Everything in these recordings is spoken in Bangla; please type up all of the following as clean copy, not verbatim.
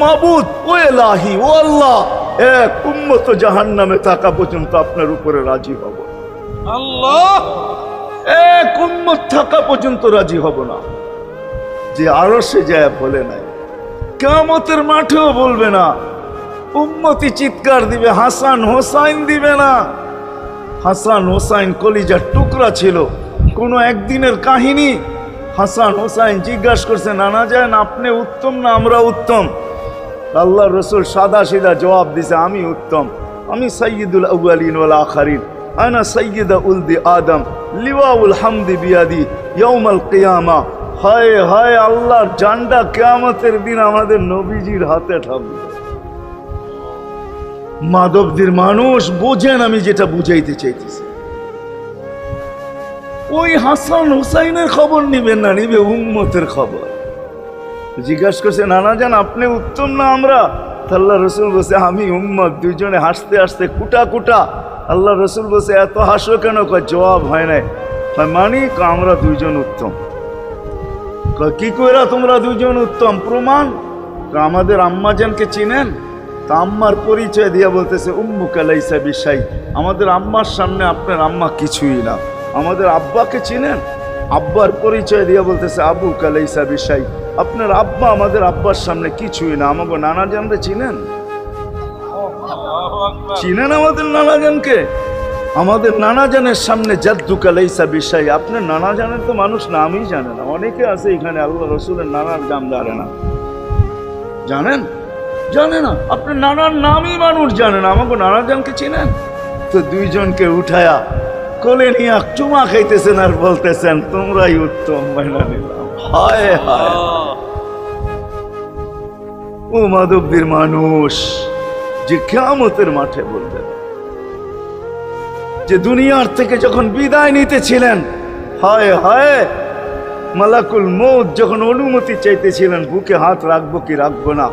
মাবুদ, ও এলাহি, ও আল্লাহ, এক উম্মত জাহান্নামে থাকা পর্যন্ত আপনার উপরে রাজি হব। আল্লাহ, এক উম্মত থাকা পর্যন্ত রাজি হব না। যে আরশে যায় বলে নাই, কিয়ামতের মাঠেও বলবে না। উম্মতি চিৎকার দিবে, হাসান হোসাইন দিবে না। হাসান হোসাইন কলিজার টুকরা ছিল, কোনো একদিনের কাহিনী। হাসান হোসাইন জিজ্ঞাসা করছে, নানা যান আপনি উত্তম না আমরা উত্তম? আল্লাহ রসুল সাদা সিধা জবাব দিছে, আমি উত্তম, আমি সাইয়্যিদুল আউয়ালিন ওয়াল আখিরিন, আনা সাইয়্যিদা উলদি আদম, লিওয়াউল হামদি বিয়াদি ইয়াউমাল কিয়ামা। হায় হায়, আল্লাহর জান্ডা কিয়ামতের দিন আমাদের নবীজির হাতে থাকবে। মাধবদীর মানুষ বোঝেন আমি যেটা বুঝাইতে চাইতেছি। ওই হাসান হুসাইনের খবর নিবেন না, নিবে উম্মতের খবর। জিজ্ঞাসা করছে, নানা যান আপনি উত্তম না আমরা? আল্লাহ রসুল বলছে, আমি উম্মত। দুইজনে হাসতে হাসতে কুটা কুটা। আল্লাহ রসুল বলছে, এত হাসো কেন? জবাব হয় নাই। মানি আমরা দুইজন উত্তম। কি কইরা তোমরা দুইজন উত্তম? প্রমাণ। আমাদের আম্মাজানকে চিনেন? তা আম্মার পরিচয় দিয়া বলতেছে, উম্মুকা লাইসা বিশাই, আমাদের আম্মার সামনে আপনার আম্মা কিছুই না। আমাদের আব্বাকে চিনেন? আব্বার পরিচয় দিয়া বলতেছে, আবুকা লাইসা বিশাই, আপনার আব্বা আমাদের আব্বার সামনে কিছুই না। আমাকে নানা জানতে চিনেন? চিনেন আমাদের নানা জানকে? আমাদের নানা জানের সামনে জাদ্দুকা লাইসা বিশাই, আপনার নানা জানের তো মানুষ নামই জানে না। অনেকে আছে এখানে আল্লাহ রসুলের নানার নাম জানে না। জানেন? জানে না। আপনার নানার নামই মানুষ জানে না। আমাকে নানা জানকে চিনেন? তো দুইজনকে উঠায়া কোলে নিয়ে চুমা খাইতেছেন আর বলতেছেন, তোমরাই উত্তম, মাইনা নিলাম। হায় হায়, ও মাধবদীর মানুষ যে কিয়ামতের মাঠে বলবেন, যে দুনিয়ার থেকে যখন বিদায় নিতেছিলেন, হায় হায়, মালাকুল মউত যখন অনুমতি চাইতেছিলেন বুকে হাত রাখবো কি রাখবো না,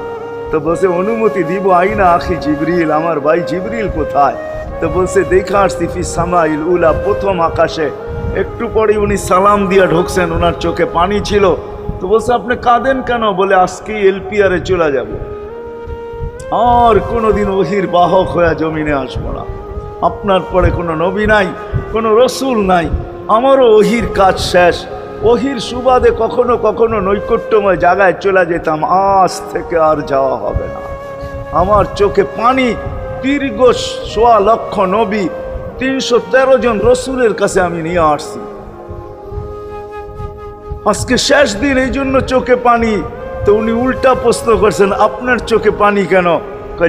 তো বলছে অনুমতি দিব, আইনা আখি জিবরিল, আমার ভাই জিবরিল কোথায়? তো বলছে, দেখা আসছি ফি সামাইল উলা, প্রথম আকাশে। একটু পরে উনি সালাম দিয়া ঢুকছেন, ওনার চোখে পানি ছিল। তো বলছে, আপনি কাঁদেন কেন? বলে, আজকেই এলপিআরে চলে যাব, আর কোনোদিন ওহির বাহক হয়ে জমিনে আসবো না। আপনার পরে কোনো নবী নাই, কোনো রসুল নাই, আমারও ওহির কাজ শেষ। ওহির সুবাদে কখনো কখনো নৈকট্যময় জায়গায় চলে যেতাম, আজ থেকে আর যাওয়া হবে না। আমার চোখে পানি। দীর্ঘ ১.৫ লক্ষ নবী, ৩১৩ জন রসুলের কাছে আমি নিয়ে আসছি। আজকে শেষ দিন, এই জন্য চোখে পানি। তো উনি উল্টা প্রশ্ন করছেন, আপনার চোখে পানি কেন?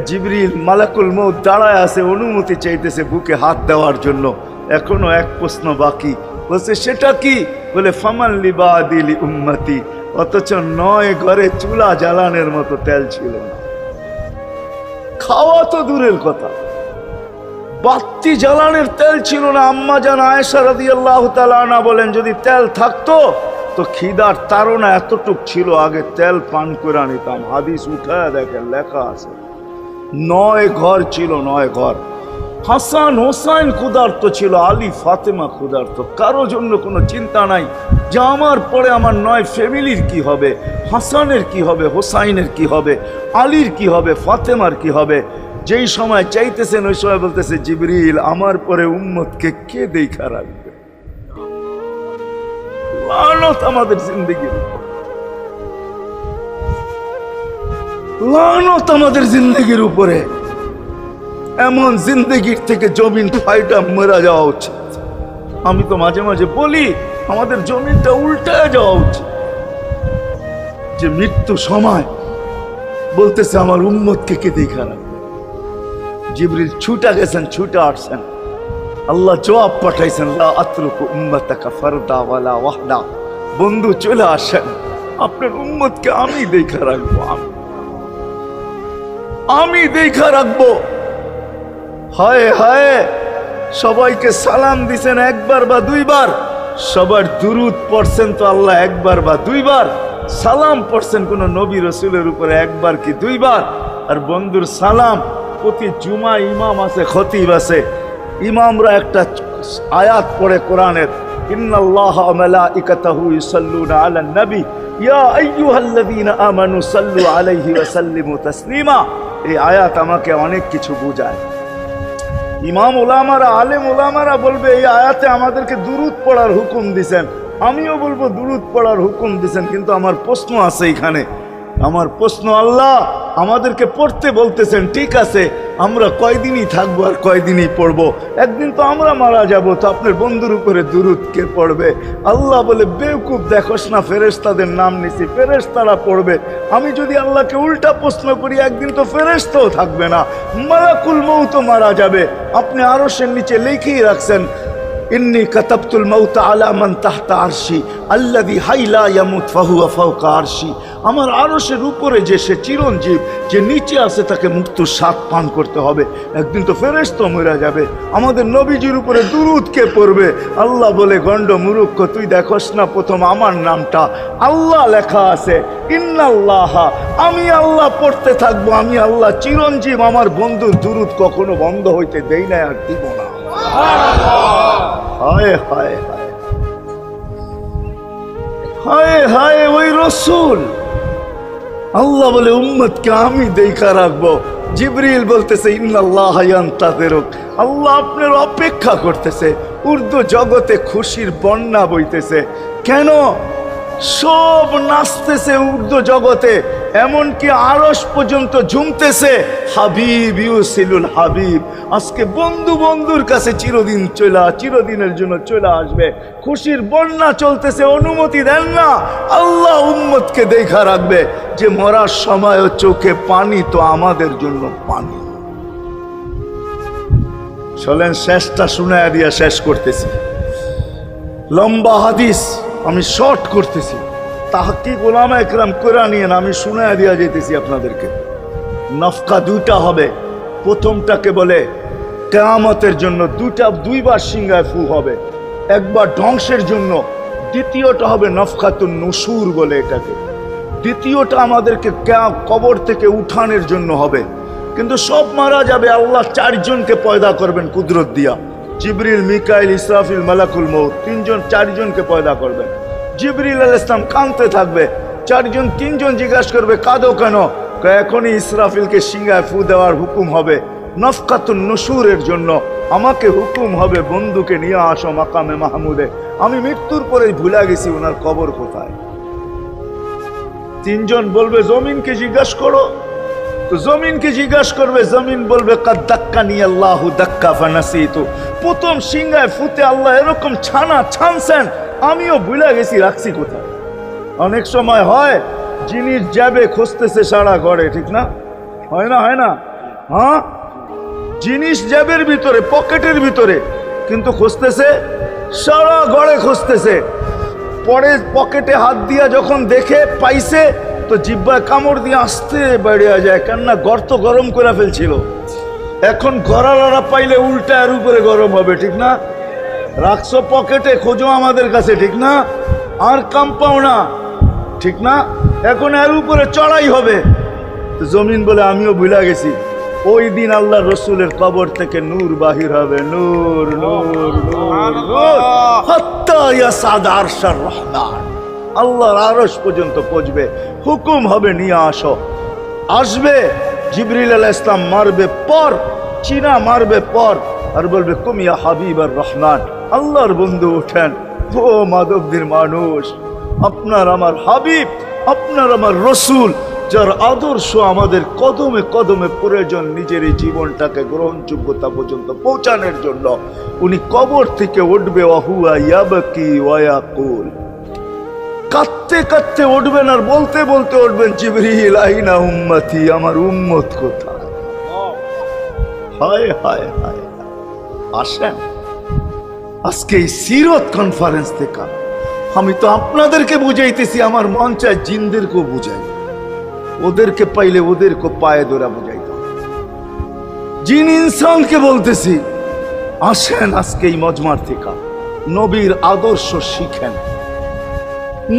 জিবরিল মালাকুল মউত দাঁড়ায় আছে, অনুমতি চাইতেছে বুকে হাত দেওয়ার জন্য। এখনো এক প্রশ্ন বাকি। বলছে, সেটা কি? বলে, ফামান লিবাদিলি উম্মতি। অথচ ৯ ঘরে চুলা জ্বালানোর মতো তেল ছিল না। খাওয়া তো দূরের কথা, বাতি জ্বালানোর তেল ছিল না। আম্মা জান আয়েশা রাদিয়াল্লাহু তাআলা আনহা বলেন, যদি তেল থাকতো তো খিদার তাড়না এতটুক ছিল, আগে তেল পান করে নিতাম। হাদিস উঠায় দেখেন, লেখা আছে ৯ ঘর ছিল, ৯ ঘর। হাসান হোসাইন ক্ষুধার্ত ছিল, আলী ফাতেমা ক্ষুধার্ত। কারো জন্য কোনো চিন্তা নাই যে আমার পরে আমার ৯ ফ্যামিলির কি হবে, হাসানের কি হবে, হোসাইনের কি হবে, আলীর কি হবে, ফাতেমার কি হবে। যেই সময় চাইতেছেন ওই সময় বলতেছে, জিবরিল আমার পরে উম্মতকে কে দেখা রাখবে? লানত আমাদের জিন্দেগির উপর, লানত আমাদের জিন্দেগির উপরে। এমন জিন্দেগির থেকে জমিন ফাইটা মরা যাওয়া উচিত। আমি তো মাঝে মাঝে বলি, আমাদের জমিনটা উল্টায় যাওয়া উচিত। যে মৃত্যু সময় বলতেছে, আমার উম্মতকে কে দেখা রাখবে? জিবরিল ছুটা গেছেন, ছুটা আসছেন। আল্লাহ জবাব পাঠাইছেন, লা আতরুকু উম্মাতাকা ফারদা ওয়ালা ওয়াহদা। বন্ধু চলে আসেন, আপনার উম্মতকে আমি দেখা রাখবো, আমি দেখা রাখবো। হায় হায়, সবাইকে সালাম দিছেন একবার বা দুইবার, সবার দুরুদ পড়ছেন তো আল্লাহ একবার বা দুইবার, সালাম পড়ছেন কোন নবী রসুলের উপরে একবার কি দুইবার। আর বন্ধুর সালাম প্রতি জুমা ইমাম আছে, খতিব আছে, ইমামরা একটা আয়াত পড়ে কোরআনের, ইন্নাল্লাহা ওয়া মালাইকাতাহু ইউসাল্লুনা আলান নবী ইয়া আইয়ুহাল্লাযীনা আমানু সাল্লু আলাইহি ওয়া সাল্লিমু তাসলিমা। এই আয়াত আমাকে অনেক কিছু বোঝায়। ইমাম ওলামারা, আলেম ওলামারা বলবে এই আয়াতে আমাদেরকে দুরূদ পড়ার হুকুম দিছেন, আমিও বলবো দুরূদ পড়ার হুকুম দিছেন। কিন্তু আমার প্রশ্ন আছে এখানে, আমার প্রশ্ন, আল্লাহ আমাদেরকে পড়তে বলতেছেন, ঠিক আছে, আমরা কয়দিনই থাকবো আর কয়দিনই পড়বো? একদিন তো আমরা মারা যাব, তো আপনার বন্ধুর উপরে দুরূদ কে পড়বে? আল্লাহ বলে, বেওকুফ, দেখোস না ফেরেশতাদের নাম নিছি, ফেরেশতারা পড়বে। আমি যদি আল্লাহকে উল্টা প্রশ্ন করি, একদিন তো ফেরেশতাও থাকবে না, মালাকুল মউত মারা যাবে। আপনি আরশের নিচে লিখেই রাখছেন, ইন্নী কাতাবতুল মাউত আলা মান তাহতা আরশি আল্লাযী হাইলা ইয়ামুত ফাহুয়া ফাওকা আরশি। আমার আরশের উপরে যে সে চিরঞ্জীব, যে নিচে আছে, তাকে মৃত্যুর স্বাদ পান করতে হবে। একদিন তো ফেরেশতা মরে যাবে, আমাদের নবীজির উপরে দুরূদ কে পড়বে? আল্লাহ বলে, গণ্ড মূর্খ, তুই দেখোস না প্রথম আমার নামটা আল্লাহ লেখা আছে, ইন্নাল্লাহা, আমি আল্লাহ পড়তে থাকবো, আমি আল্লাহ চিরঞ্জীব, আমার বন্ধুর দুরূদ কখনো বন্ধ হইতে দেই না, আর দিব না। হায় হায় হায় হায় হায়, ওই রসুল। আল্লাহ বলে, উম্মতকে আমি দেখা রাখবো। জিবরিল বলতেছে, ইন্নাল্লাহা ইয়ান্তাযিরুক, আল্লাহ আপনার অপেক্ষা করতেছে। উর্দু জগতে খুশির বন্যা বইতেছে। কেন? সব নাচতেছে উর্দু জগতে, এমনকি আরশ পর্যন্ত ঝুমতেছে। হাবিব ইউসিলুল হাবিব, আজকে বন্ধু বন্ধুর কাছে চিরদিনের জন্য চলে আসবে। খুশির বন্যা চলতেছে, অনুমতি দেন না। আল্লাহ উম্মতকে দেখা রাখবে যে মরার সময়ও চোখে পানি, তো আমাদের জন্য পানি। চলেন শেষটা শুনায়া দিয়া শেষ করতেছি। লম্বা হাদিস, আমি শর্ট করতেছি। তাহকিক উলামা একরাম করে নিয়েন, আমি শুনায়া দিয়া যেতেছি আপনাদেরকে। নফকা দুইটা হবে। প্রথমটাকে বলে কিয়ামতের জন্য, দুইবার সিংহায় ফু হবে। একবার ধ্বংসের জন্য, দ্বিতীয়টা হবে নফকাতুন নুশুর বলে এটাকে। দ্বিতীয়টা আমাদেরকে কবর থেকে উঠানোর জন্য হবে। কিন্তু সব মারা যাবে, আল্লাহ চারজনকে পয়দা করবেন কুদরত দিয়া। জিবরিল, মিকাইল, ইসরাফিল, মালাকুল মউত, চারজনকে পয়দা করবেন। জিবরিল আলাইহিস সালাম কাঁদতে থাকবে, তিনজন জিজ্ঞাসা করবে, কাঁদো কেন? এখনই ইসরাফিলকে সিংহায় ফু দেওয়ার হুকুম হবে নফকাতুন নুশুরের জন্য। আমাকে হুকুম হবে, বন্ধুকে নিয়ে আসো মাকামে মাহমুদে। আমি মৃত্যুর পরে ভুলে গেছি ওনার কবর কোথায়। তিনজন বলবে, জমিনকে জিজ্ঞাসা করো। তো জমিনকে জিজ্ঞাসা করবে, জমিন বলবে, কাদ দাক্কানি আল্লাহু দাক্কা ফানাসিতু। প্রথম সিংহায় ফুতে আল্লাহ এরকম ছানছেন, আমিও ভুলে গেছি রাখছি কোথায়। অনেক সময় হয় জিনিস যাবে খুঁজতেছে সারা ঘরে, ঠিক না? হয় না? হয় না? হ্যাঁ, জিনিস জ্যাবের ভিতরে, পকেটের ভিতরে, কিন্তু খুঁজতেছে সারা ঘরে খুঁজতেছে। পরে পকেটে হাত দিয়া যখন দেখে পাইছে, তো জিহ্বায় কামড় দিয়ে আসতে বেরিয়ে যায়, কেননা গর্ত গরম করে ফেলছিল। এখন গড়ালড়া পাইলে উল্টা এর উপরে গরম হবে, ঠিক না? রাখছো পকেটে, খোঁজো আমাদের কাছে, ঠিক না? আর কাম পাও না, ঠিক না? এখন এর উপরে চড়াই হবে। জমিন বলে, আমিও ভুলে গেছি। ওই দিন আল্লাহ রসুলের কবর থেকে নূর বাহির হবে, নূর নূর নূর নূর, হাত্তা ইয়াসাদ আরশার রহমান, আল্লাহর আরশ পর্যন্ত পৌঁছবে। হুকুম হবে, নিয়ে আসো। আসবে জিবরিল আলাইহিস সালাম, মারবে পর, চিনা মারবে পর, আর বলবে, কুম ইয়া হাবিবার রহমান, আল্লাহর বন্ধু ওঠেন। ও মাধবদীর মানুষ, আপনার আমার হাবিব, আপনার আমার রসুল, যার আদর্শ আমাদের কদমে কদমে প্রয়োজন, নিজের এই জীবনটাকে গ্রহণযোগ্যতা পর্যন্ত পৌঁছানোর জন্য, উনি কবর থেকে উঠবে। ওয়াহুয়া ইয়াবকি ওয়া ইয়াকুল, কাঁদতে কাঁদতে উঠবেন আর বলতে বলতে উঠবেন, জিবরিল আইনা উম্মতি, আমার উম্মত কোথায়? হায় হায় হায়। আসেন আজকে এই সিরত কনফারেন্স থেকে আমি তো আপনাদেরকে বুঝাইতেছি, আমার মন চায় জিনদেরকেও বুঝাই, ওদেরকে পাইলে ওদেরকে পায়ে ধরা বুঝাইতাম। জিন ইনসানকে বলতেছি, আসেন আজকে এই মজমার থেকে নবীর আদর্শ শিখেন।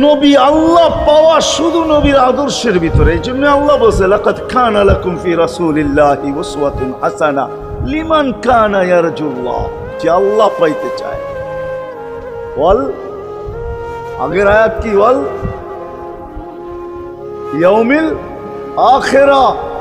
নবী আল্লাহ পাওয়া শুধু নবীর আদর্শের ভিতরে। এই জন্য আল্লাহ বলছে, লাকাদ কানা লাকুম ফি রাসূলিল্লাহি উসওয়াতুন হাসানাহ লিমান কানা ইয়ারজুল্লাহ, যে আল্লাহ পাইতে চায়। বল, আগের আয়াত কি বল? ইয়াউমিল আখিরা